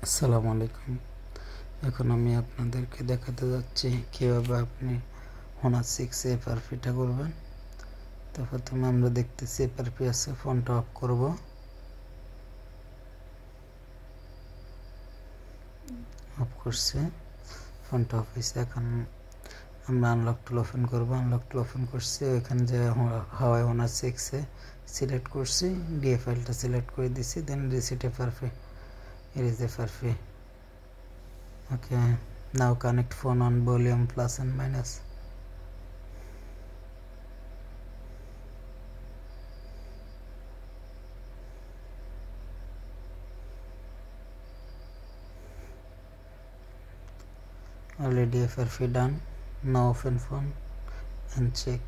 আসসালামু আলাইকুম। এখন আমি আপনাদেরকে দেখাতে যাচ্ছি কীভাবে আপনি হোনার 6 এফআরপিটা করবেন। তো প্রথমে আমরা দেখতেছি এফআরপি আছে, ফোনটা অফ করব। অফ করছে, ফোনটা অফ হয়েছে। এখন আমরা আনলক টুল ওপেন করবো। আনলক টুল ওপেন করছি, ওইখানে যে হাওয়াই হোনার 6 সিলেক্ট করছি, ডিএ ফাইলটা সিলেক্ট করে দিছি, দেন reset FRP, এরিজ FRP. Okay, now connect phone on volume plus and minus. Already FRP done. Now open phone and check.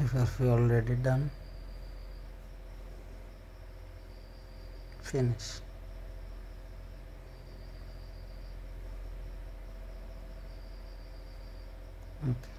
FRP already done. Finish. Okay.